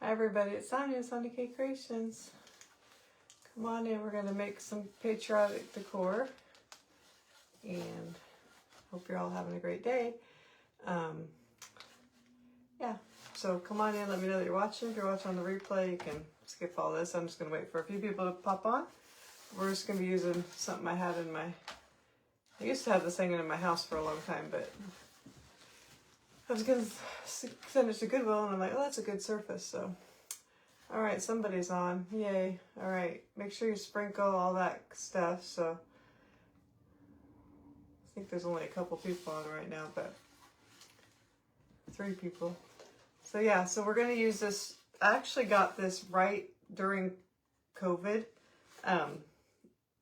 Hi everybody, it's Sonia, Sonia K Creations. Come on in, we're going to make some patriotic decor. And hope you're all having a great day. Yeah, so come on in, let me know that you're watching. If you're watching on the replay, you can skip all this. I'm just going to wait for a few people to pop on. We're just going to be using something I had in my... I used to have this hanging in my house for a long time, but I was going to send it to Goodwill, and I'm like, oh, that's a good surface, so... All right, somebody's on. Yay. All right, make sure you sprinkle all that stuff. So I think there's only a couple people on right now, but 3 people. So yeah, so we're going to use this. I actually got this right during COVID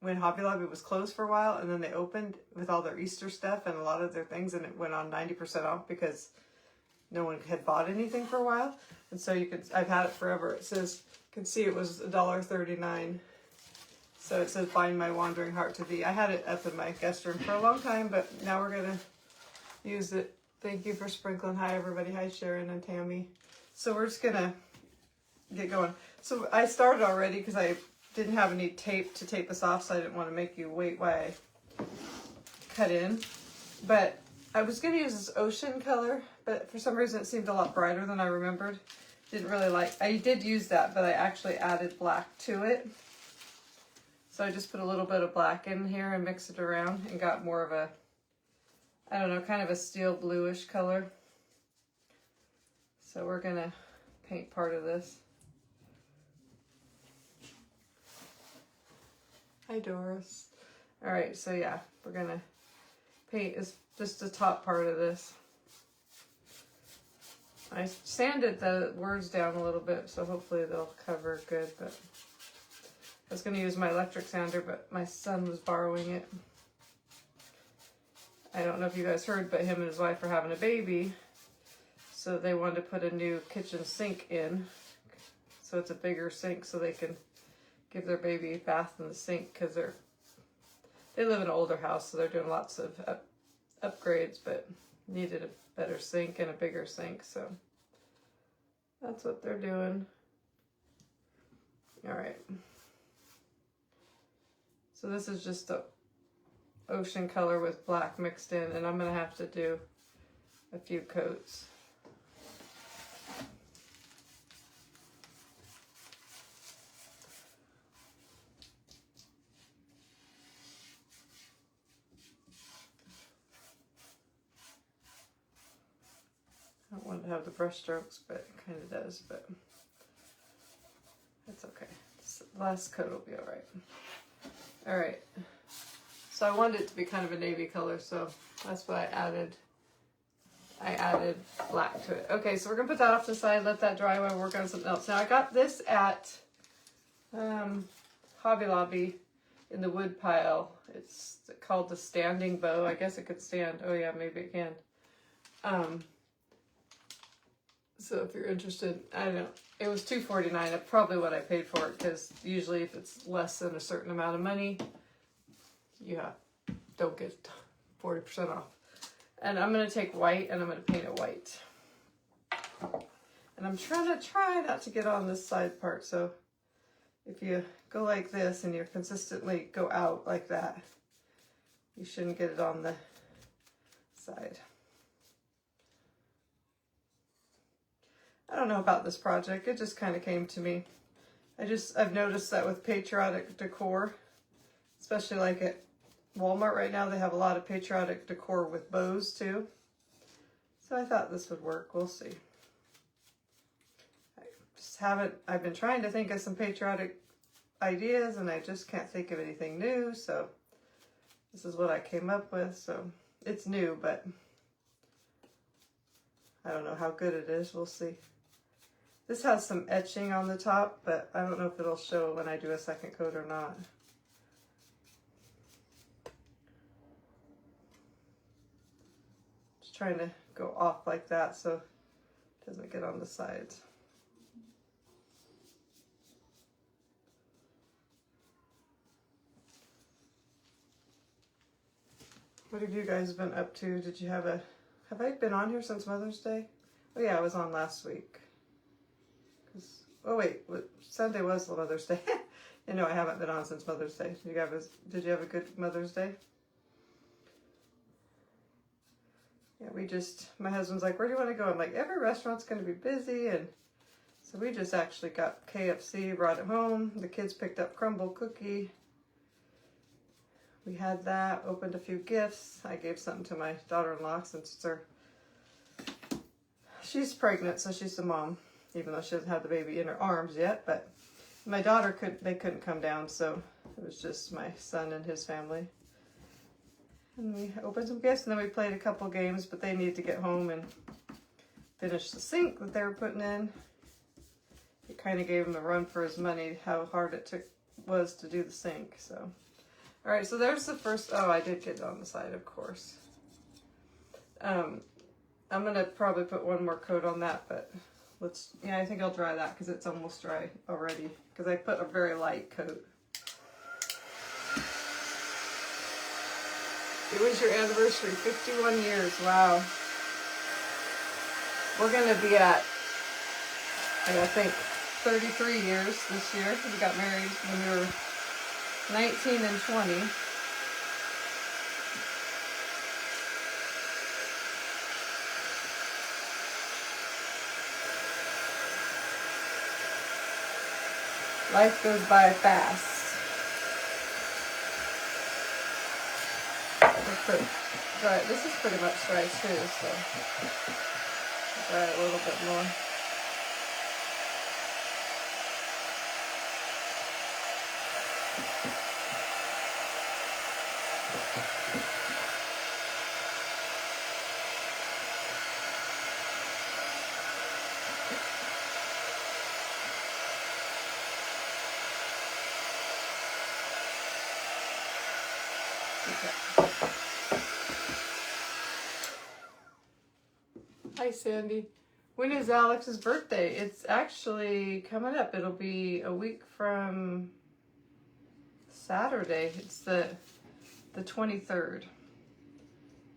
when Hobby Lobby was closed for a while, and then they opened with all their Easter stuff and a lot of their things, and it went on 90% off because no one had bought anything for a while. And so you can, I've had it forever. It says, you can see it was $1.39. So it says, bind my wandering heart to thee. I had it up in my guest room for a long time, but now we're going to use it. Thank you for sprinkling. Hi, everybody. Hi, Sharon and Tammy. So we're just going to get going. So I started already because I didn't have any tape to tape this off, so I didn't want to make you wait while I cut in. But I was going to use this ocean color, but for some reason it seemed a lot brighter than I remembered. Didn't really like, I did use that, but I actually added black to it. So I just put a little bit of black in here and mixed it around and got more of a, I don't know, kind of a steel bluish color. So we're going to paint part of this. Hi, Doris. All right, so yeah, we're going to paint is just the top part of this. I sanded the words down a little bit, so hopefully they'll cover good, but I was going to use my electric sander, but my son was borrowing it. I don't know if you guys heard, but him and his wife are having a baby, so they wanted to put a new kitchen sink in, so it's a bigger sink so they can give their baby a bath in the sink, because they live in an older house, so they're doing lots of upgrades, but needed a better sink and a bigger sink, so that's what they're doing. All right. So this is just the ocean color with black mixed in, and I'm going to have to do a few coats. I don't want to have the brush strokes, but it kind of does, but that's okay. This last coat will be all right. All right. So I wanted it to be kind of a navy color, so that's what I added. I added black to it. Okay, so we're going to put that off to the side, let that dry while I work on something else. Now I got this at Hobby Lobby in the wood pile. It's called the standing bow. I guess it could stand. Oh yeah, maybe it can. So if you're interested, I don't know. It was $2.49. Probably what I paid for it, because usually if it's less than a certain amount of money, you don't get 40% off. And I'm going to take white and I'm going to paint it white. And I'm trying not to get on this side part. So if you go like this and you consistently go out like that, you shouldn't get it on the side. I don't know about this project. It just kind of came to me. I've noticed that with patriotic decor, especially like at Walmart right now, they have a lot of patriotic decor with bows too. So I thought this would work. We'll see. I've been trying to think of some patriotic ideas and I just can't think of anything new. So this is what I came up with. So it's new, but I don't know how good it is. We'll see. This has some etching on the top, but I don't know if it'll show when I do a second coat or not. Just trying to go off like that so it doesn't get on the sides. What have you guys been up to? Did you have I been on here since Mother's Day? Oh yeah, I was on last week. Oh wait, Sunday was Mother's Day. You know, I haven't been on since Mother's Day. Did you have a good Mother's Day? Yeah, my husband's like, where do you want to go? I'm like, every restaurant's going to be busy. And so we just actually got KFC, brought it home. The kids picked up crumble cookie. We had that, opened a few gifts. I gave something to my daughter-in-law since she's pregnant, so she's the mom, even though she doesn't have the baby in her arms yet. But my daughter couldn't come down, so it was just my son and his family. And we opened some gifts, and then we played a couple games, but they needed to get home and finish the sink that they were putting in. It kind of gave him a run for his money, how hard it was to do the sink, so. All right, so there's the first, oh, I did get it on the side, of course. I'm gonna probably put one more coat on that, but I think I'll dry that because it's almost dry already, because I put a very light coat. It was your anniversary, 51 years, wow. We're gonna be at, I think, 33 years this year. We got married when we were 19 and 20. Life goes by fast. This is pretty much dry too, so dry it a little bit more. Hi, Sandy. When is Alex's birthday? It's actually coming up. It'll be a week from Saturday. It's the 23rd.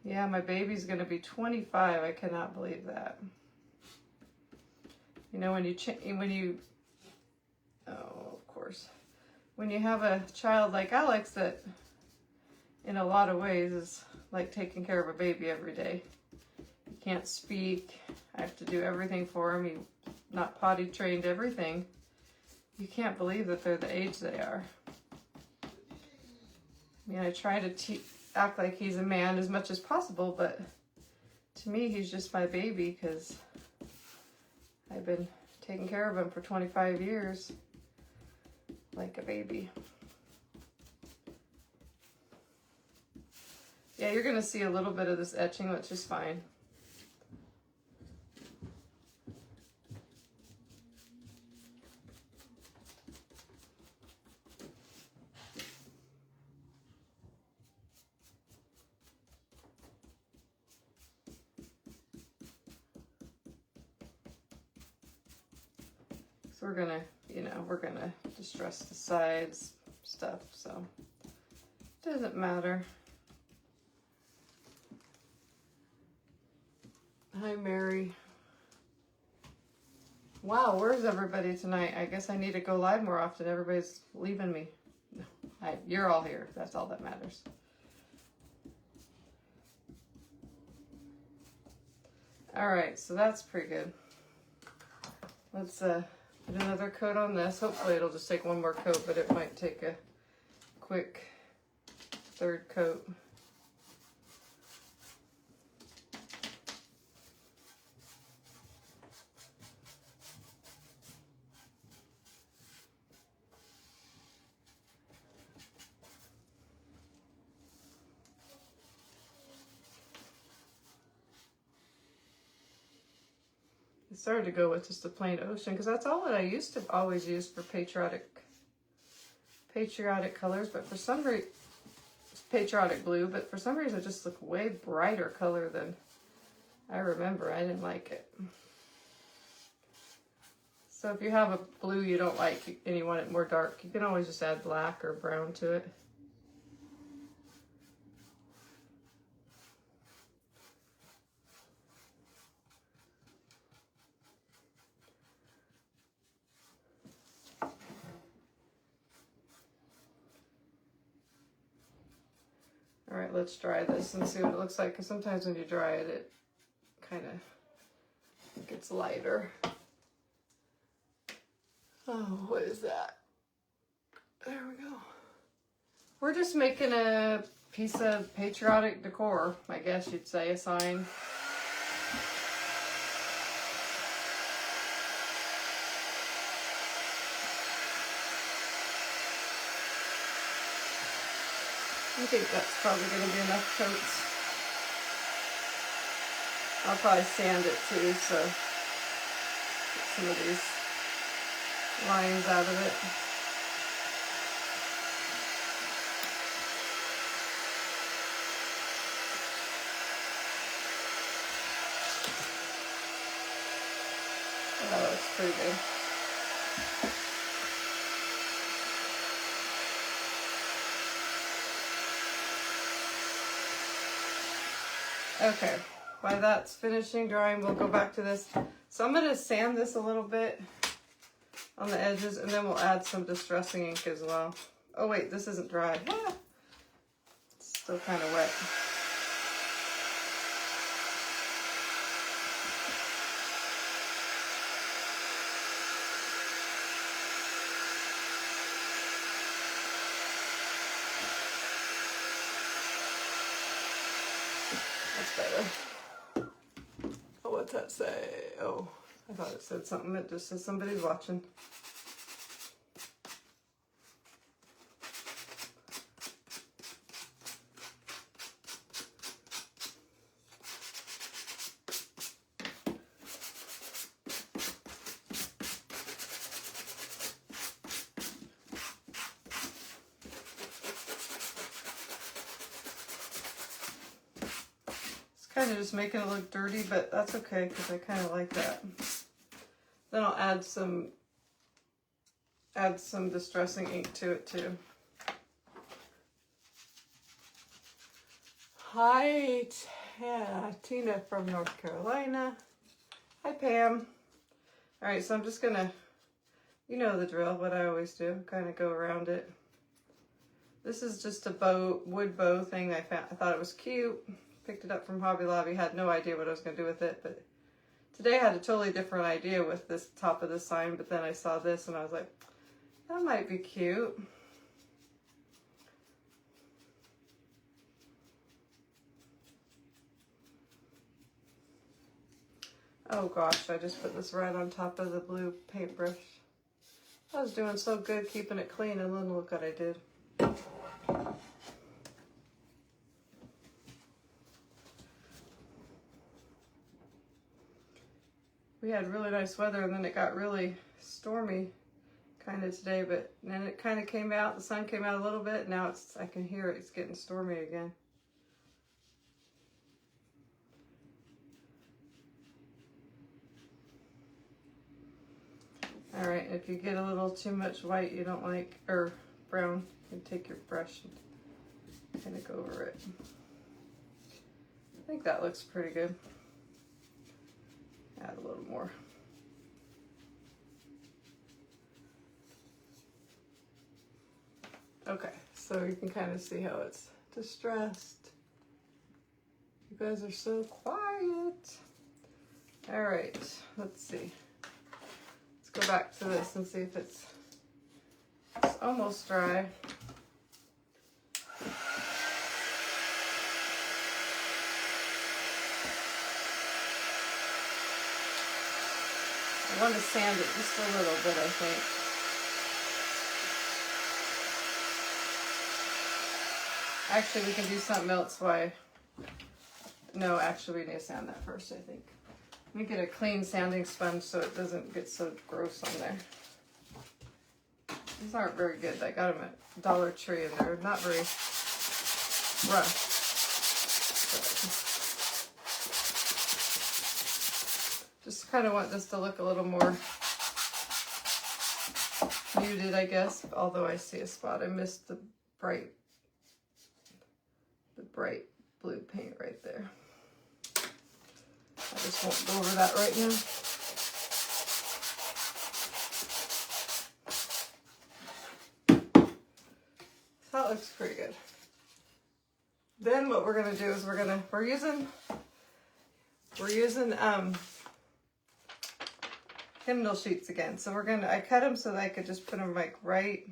Yeah, my baby's going to be 25. I cannot believe that. You know, oh, of course. When you have a child like Alex that, in a lot of ways, is like taking care of a baby every day. He can't speak. I have to do everything for him. He's not potty trained, everything. You can't believe that they're the age they are. I mean, I try to act like he's a man as much as possible, but to me, he's just my baby because I've been taking care of him for 25 years like a baby. Yeah, you're going to see a little bit of this etching, which is fine. So we're gonna distress the sides stuff, so it doesn't matter. Hi, Mary. Wow, where's everybody tonight? I guess I need to go live more often. Everybody's leaving me. No, you're all here. That's all that matters. All right, so that's pretty good. Let's put another coat on this. Hopefully it'll just take one more coat, but it might take a quick third coat. I started to go with just a plain ocean because that's all that I used to always use for patriotic colors, but for some reason, patriotic blue, but for some reason it just looked way brighter color than I remember. I didn't like it. So if you have a blue you don't like and you want it more dark, you can always just add black or brown to it. let's dry this and see what it looks like, because sometimes when you dry it, it kind of gets lighter. Oh, what is that? There we go. We're just making a piece of patriotic decor, I guess you'd say, a sign. I think that's probably going to be enough coats. I'll probably sand it too, so get some of these lines out of it. That looks pretty good. Okay, while that's finishing drying, we'll go back to this. So I'm going to sand this a little bit on the edges, and then we'll add some distressing ink as well. Oh wait, this isn't dry. Ah, it's still kind of wet. Better. Oh, what's that say? Oh, I thought it said something. It just says somebody's watching. Kind of just making it look dirty, but that's okay because I kind of like that. Then I'll add some distressing ink to it too. Hi, Tina from North Carolina. Hi, Pam. All right, so I'm just gonna, you know the drill, what I always do, kind of go around it. This is just a wood bow thing I thought it was cute. Picked it up from Hobby Lobby, had no idea what I was going to do with it, but today I had a totally different idea with this top of the sign, but then I saw this and I was like, that might be cute. Oh gosh, I just put this right on top of the blue paintbrush. I was doing so good keeping it clean, and then look what I did. We had really nice weather, and then it got really stormy kind of today, but then it kind of came out, the sun came out a little bit. Now I can hear it's getting stormy again. All right, if you get a little too much white you don't like, or brown, you can take your brush and kind of go over it. I think that looks pretty good. Add a little more. Okay, so you can kind of see how it's distressed. You guys are so quiet. All right, let's see. Let's go back to this and see if it's almost dry. I want to sand it just a little bit, I think. Actually, we can do something else. No, actually, we need to sand that first, I think. Let me get a clean sanding sponge so it doesn't get so gross on there. These aren't very good. I got them at Dollar Tree, and they're not very rough. Just kind of want this to look a little more muted, I guess, although I see a spot. I missed the bright blue paint right there. I just won't go over that right now. That looks pretty good. then what we're gonna do is we're using hymnal sheets again. So I cut them so that I could just put them like right.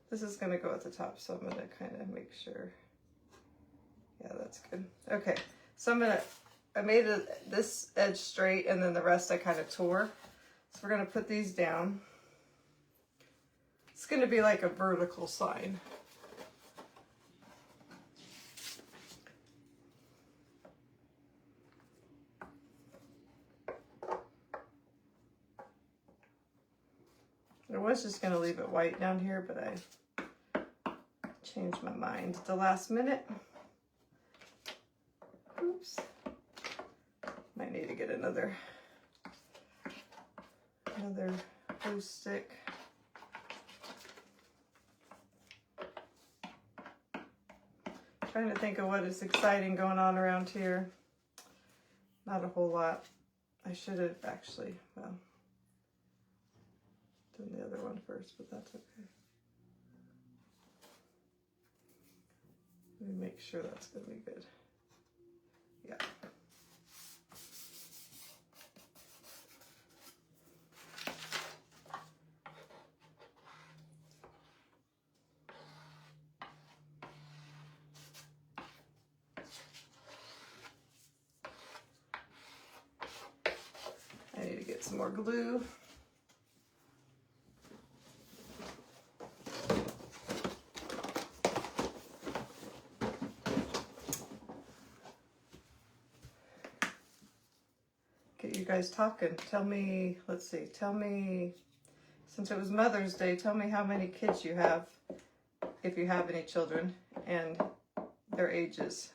This is gonna go at the top, so I'm gonna kind of make sure. Yeah, that's good. Okay, so I made this edge straight, and then the rest I kind of tore. So we're gonna put these down. It's gonna be like a vertical sign. I was just gonna leave it white down here, but I changed my mind at the last minute. Oops. Might need to get another glue stick. Trying to think of what is exciting going on around here. Not a whole lot. I should have actually, well, done the other one first, but that's okay. Let me make sure that's gonna be good. Yeah. I need to get some more glue. Get you guys talking. Tell me, let's see, tell me, since it was Mother's Day, tell me how many kids you have, if you have any children, and their ages.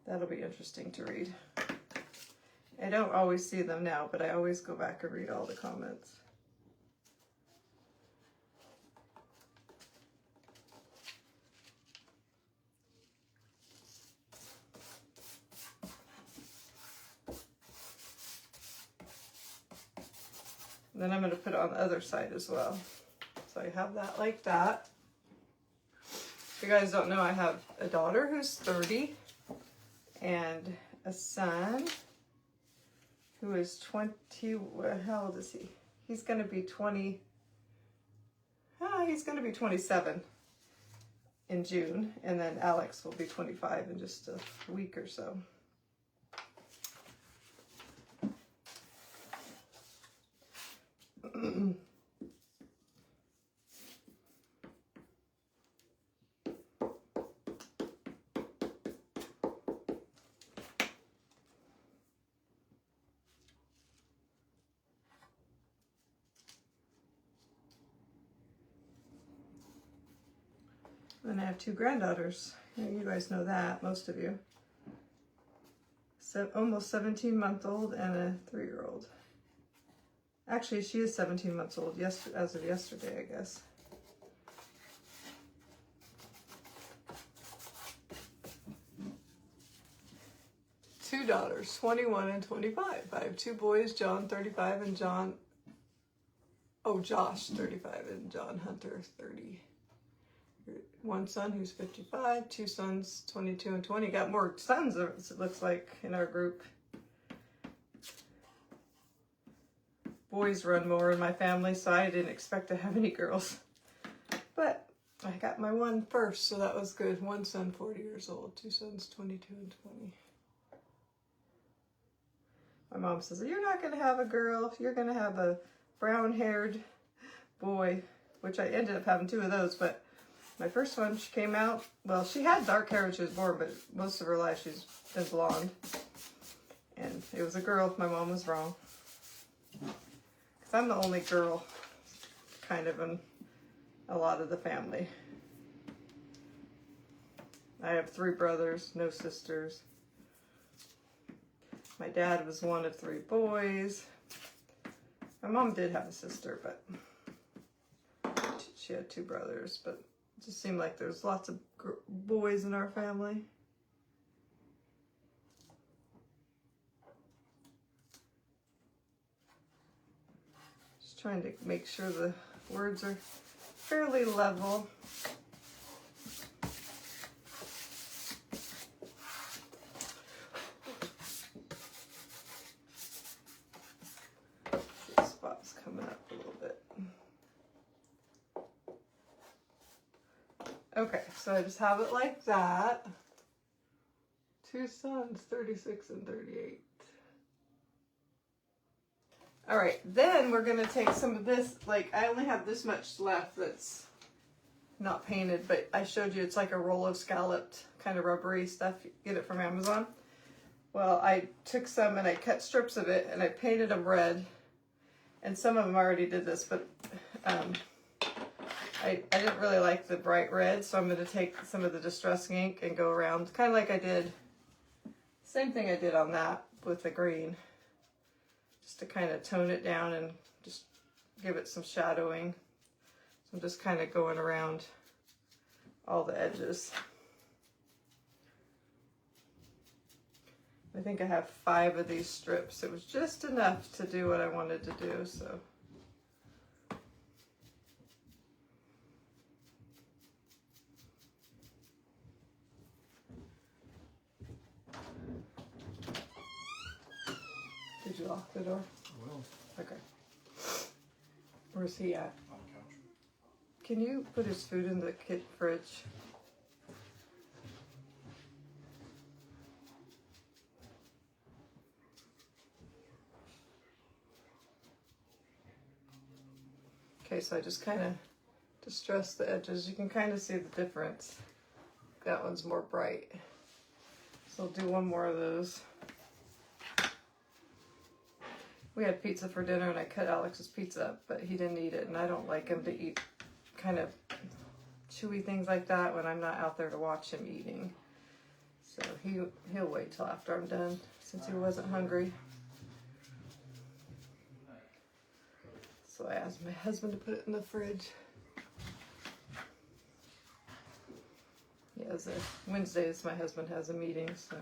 That'll be interesting to read. I don't always see them now, but I always go back and read all the comments. And then I'm going to put it on the other side as well. So I have that like that. If you guys don't know, I have a daughter who's 30 and a son who is 20. How old is he? He's going to be 20. He's going to be 27 in June, and then Alex will be 25 in just a week or so. And I have two granddaughters. You guys know that, most of you. So, almost 17-month-old and a 3-year-old. Actually, she is 17 months old, as of yesterday, I guess. Two daughters, 21 and 25. I have two boys, John, 35, and Josh, 35, and John Hunter, 30. One son who's 55, two sons, 22 and 20. Got more sons, it looks like, in our group. Boys run more in my family, so I didn't expect to have any girls. But I got my one first, so that was good. One son, 40 years old. Two sons, 22 and 20. My mom says, you're not going to have a girl. You're going to have a brown-haired boy, which I ended up having two of those. But my first one, she came out, well, she had dark hair when she was born, but most of her life she's been blonde. And it was a girl. My mom was wrong. I'm the only girl, kind of, in a lot of the family. I have 3 brothers, no sisters. My dad was one of 3 boys. My mom did have a sister, but she had 2 brothers. But it just seemed like there's lots of boys in our family. Trying to make sure the words are fairly level. This spot's coming up a little bit. Okay, so I just have it like that. Two suns, 36 and 38. All right, then we're gonna take some of this, like I only have this much left that's not painted, but I showed you it's like a roll of scalloped kind of rubbery stuff. You get it from Amazon. Well, I took some and I cut strips of it and I painted them red. And some of them already did this, but I didn't really like the bright red, so I'm going to take some of the distressing ink and go around, kind of like I did, same thing I did on that with the green, just to kind of tone it down and just give it some shadowing. So I'm just kind of going around all the edges. I think I have 5 of these strips. It was just enough to do what I wanted to do, so. Did you lock the door? I will. Okay. Where's he at? On the couch. Can you put his food in the kid fridge? Okay, so I just kind of distress the edges. You can kind of see the difference. That one's more bright. So I'll do one more of those. We had pizza for dinner and I cut Alex's pizza up, but he didn't eat it, and I don't like him to eat kind of chewy things like that when I'm not out there to watch him eating. So he'll wait till after I'm done since he wasn't hungry. So I asked my husband to put it in the fridge. Yeah, Wednesdays my husband has a meeting, so.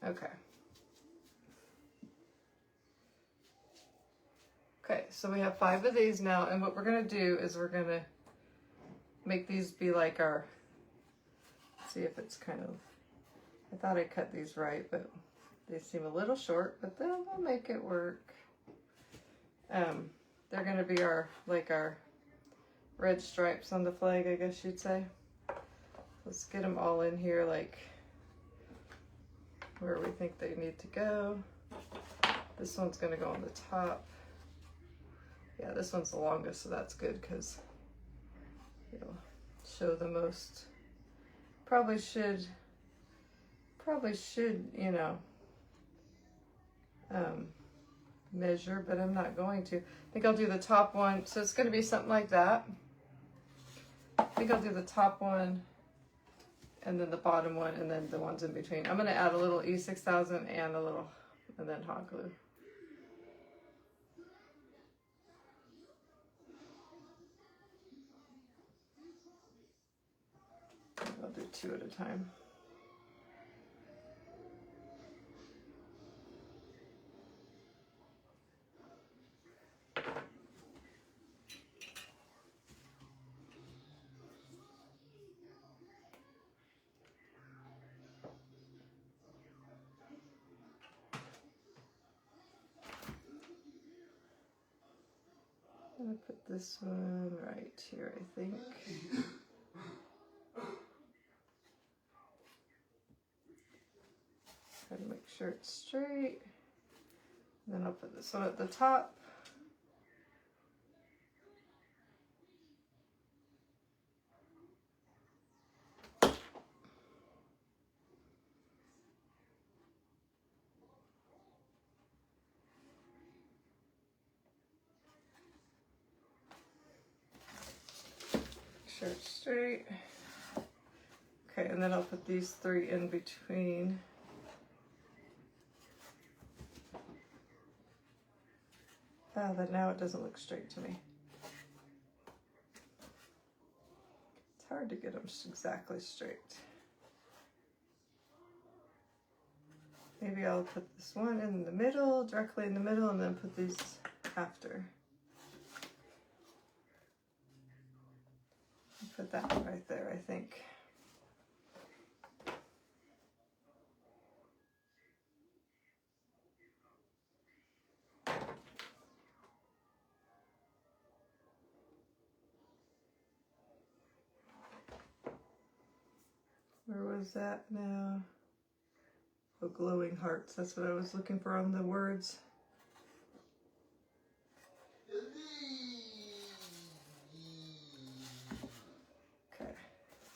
Okay. Okay, so we have 5 of these now, and what we're gonna do is we're gonna make these be like our, see if it's kind of, I thought I cut these right, but they seem a little short, but then we'll make it work. They're gonna be our, like our red stripes on the flag, I guess you'd say. Let's get them all in here, like where we think they need to go. This one's gonna go on the top. Yeah, this one's the longest, so that's good because it'll show the most. Probably should, you know, measure, but I'm not going to. I think I'll do the top one. So it's gonna be something like that. I think I'll do the top one and then the bottom one and then the ones in between. I'm gonna add a little E6000 and a little, and then hot glue. I'll do 2 at a time. I'm gonna put this one right here, I think. Try to make sure it's straight. And then I'll put this one at the top. Sure it's straight. Okay, and then I'll put these 3 in between. Oh, but now it doesn't look straight to me. It's hard to get them exactly straight. Maybe I'll put this one in the middle, directly in the middle, and then put these after. Put that one right there, I think. Where was that now? Oh, glowing hearts. That's what I was looking for on the words. Okay,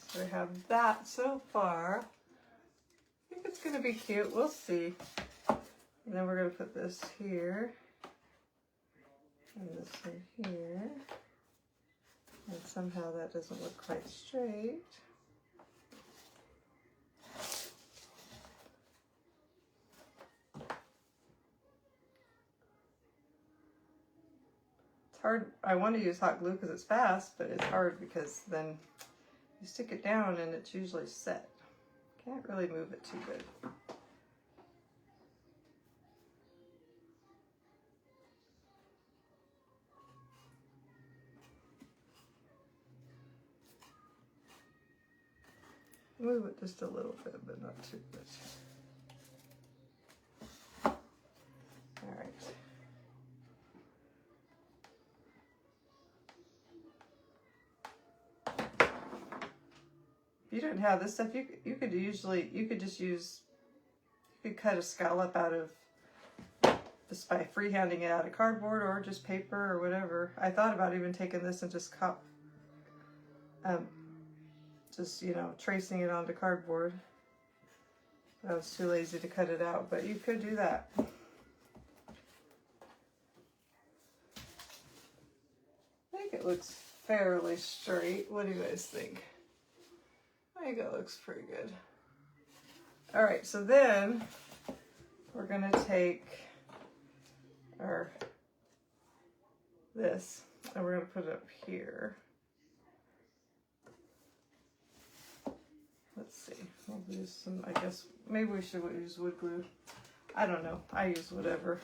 so we have that so far. I think it's going to be cute. We'll see. And then we're going to put this here. And this in here. And somehow that doesn't look quite straight. Hard. I want to use hot glue because it's fast, but it's hard because then you stick it down and it's usually set. Can't really move it too good. Move it just a little bit, but not too much. All right. If you don't have this stuff, you could just use, you could cut a scallop out of, just by freehanding it out of cardboard or just paper or whatever. I thought about even taking this and just you know, tracing it onto cardboard. I was too lazy to cut it out, but you could do that. I think it looks fairly straight. What do you guys think? I think it looks pretty good. All right, so then we're gonna take this and we're gonna put it up here. Let's see, we'll use some, I guess, maybe we should use wood glue. I don't know, I use whatever.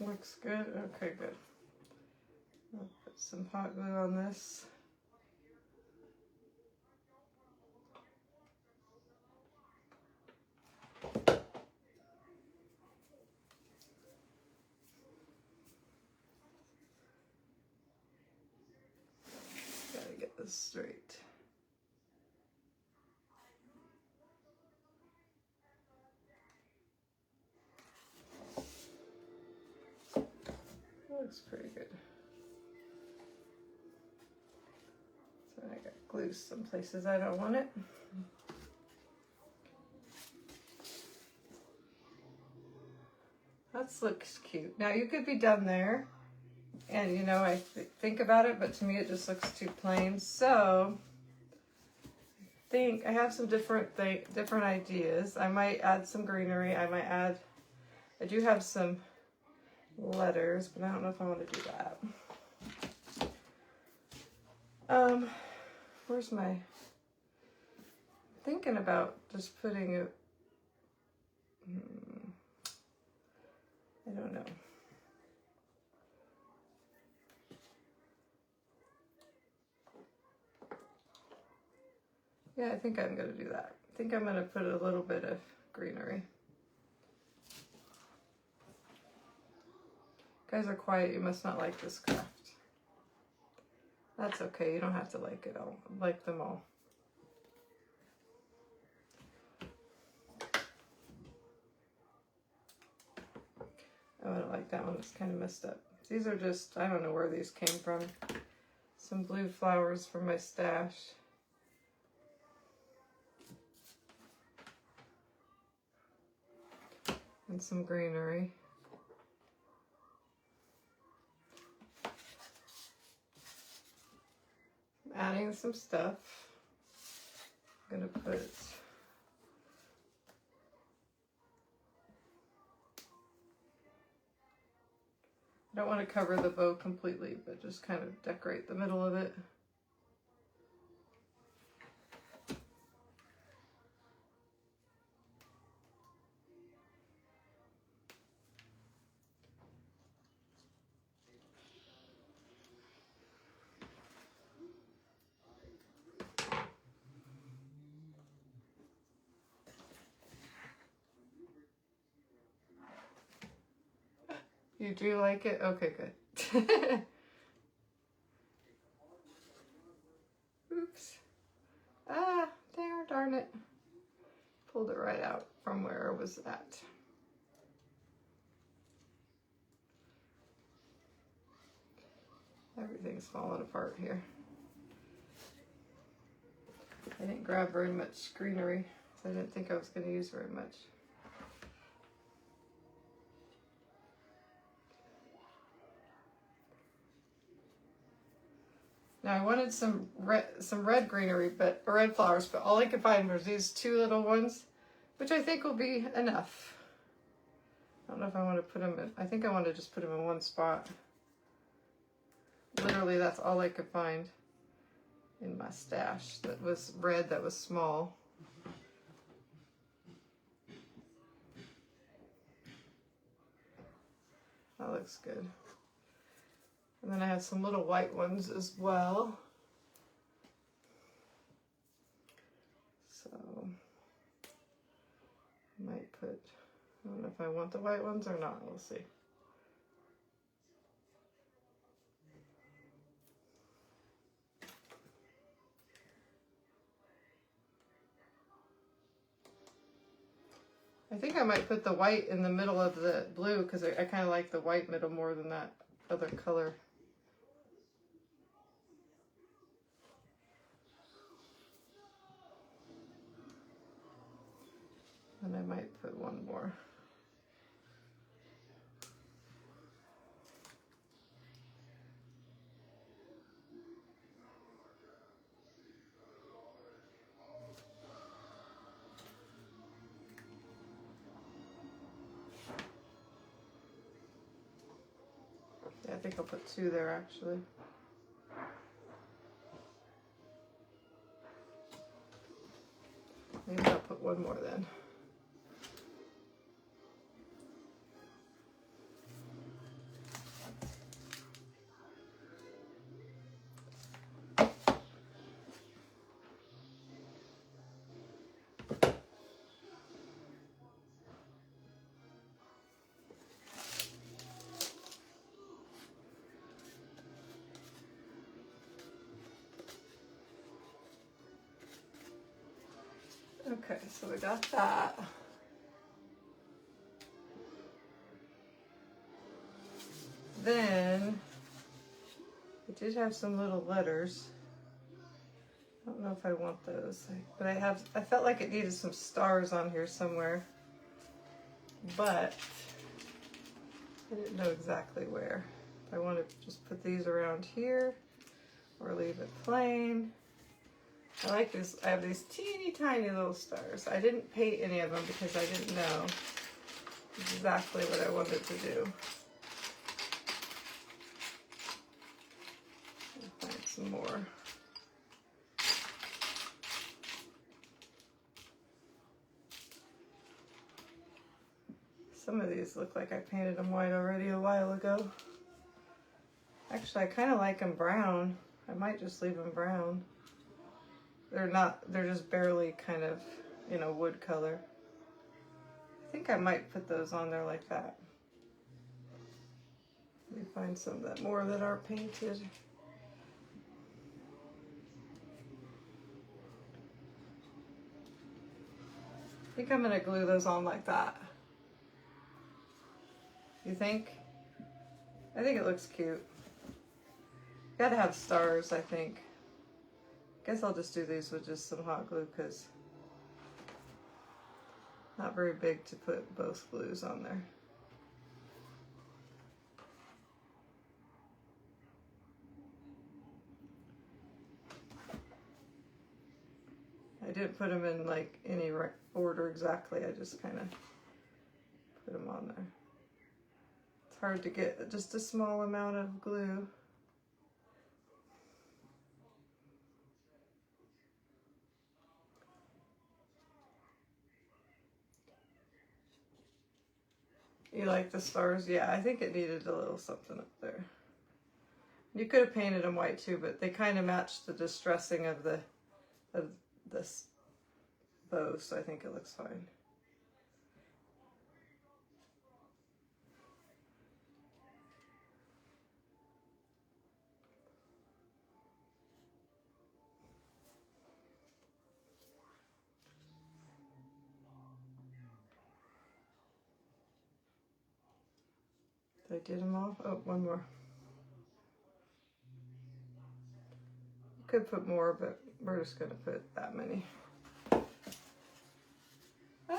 Looks good, okay, good. I'll put some hot glue on this. Gotta get this straight. Looks pretty good. So I got glue some places I don't want it. That looks cute. Now you could be done there, and you know, I think about it, but to me it just looks too plain. So I think I have some different ideas. I might add some greenery. I do have some letters, but I don't know if I want to do that. Where's my, thinking about just putting it, I don't know. Yeah, I think I'm gonna do that. I think I'm gonna put a little bit of greenery. You guys are quiet, you must not like this craft. That's okay, you don't have to like it all, like them all. Oh, I don't like that one, it's kind of messed up. These are just, I don't know where these came from. Some blue flowers from my stash. And some greenery. Adding some stuff. I'm gonna put I don't want to cover the bow completely, but just kind of decorate the middle of it. You do like it? Okay, good. Oops. Ah, darn it. Pulled it right out from where it was at. Everything's falling apart here. I didn't grab very much greenery, so I didn't think I was going to use very much. Now I wanted some red greenery, but red flowers, but all I could find was these two little ones, which I think will be enough. I don't know if I want to put them in. I think I want to just put them in one spot. Literally, that's all I could find in my stash that was red, that was small. That looks good. And then I have some little white ones as well. So I might put, I don't know if I want the white ones or not, we'll see. I think I might put the white in the middle of the blue because I kind of like the white middle more than that other color. And I might put one more. Yeah, I think I'll put two there actually. Maybe I'll put one more then. Okay, so we got that. Then I did have some little letters. I don't know if I want those, but I felt like it needed some stars on here somewhere, but I didn't know exactly where. I want to just put these around here or leave it plain. I like this. I have these teeny tiny little stars. I didn't paint any of them because I didn't know exactly what I wanted to do. I'll find some more. Some of these look like I painted them white already a while ago. Actually, I kind of like them brown. I might just leave them brown. They're just barely kind of, wood color. I think I might put those on there like that. Let me find some more that are painted. I think I'm gonna glue those on like that. You think? I think it looks cute. Gotta have stars, I think. Guess I'll just do these with just some hot glue because not very big to put both glues on there. I I didn't put them in like any order exactly. I just kind of put them on there. It's hard to get just a small amount of glue. You like the stars? Yeah, I think it needed a little something up there. You could have painted them white too, but they kind of matched the distressing of this bow, so I think it looks fine. I did them all. Oh, one more. You could put more, but we're just gonna put that many. I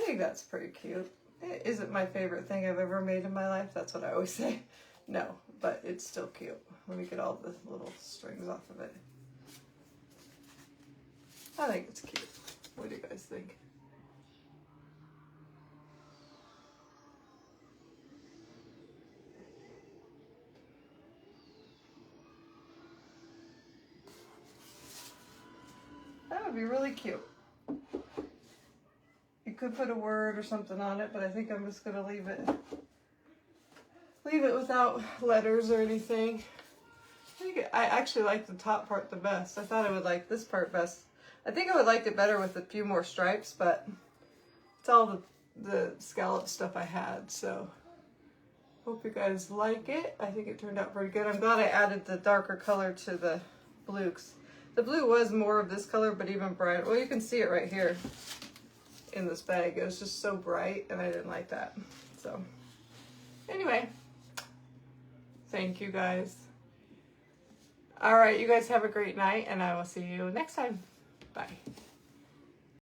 think that's pretty cute. It isn't my favorite thing I've ever made in my life. That's what I always say. No, but it's still cute. Let me get all the little strings off of it. I think it's cute. What do you guys think? That would be really cute. You could put a word or something on it, but I think I'm just gonna leave it without letters or anything. I actually like the top part the best. I thought I would like this part best. I think I would like it better with a few more stripes, but it's all the scallop stuff I had, so hope you guys like it. I think it turned out pretty good. I'm glad I added the darker color to the blue. The blue was more of this color, but even brighter. Well, you can see it right here in this bag. It was just so bright, and I didn't like that. So, anyway, thank you guys. All right, you guys have a great night, and I will see you next time. Bye.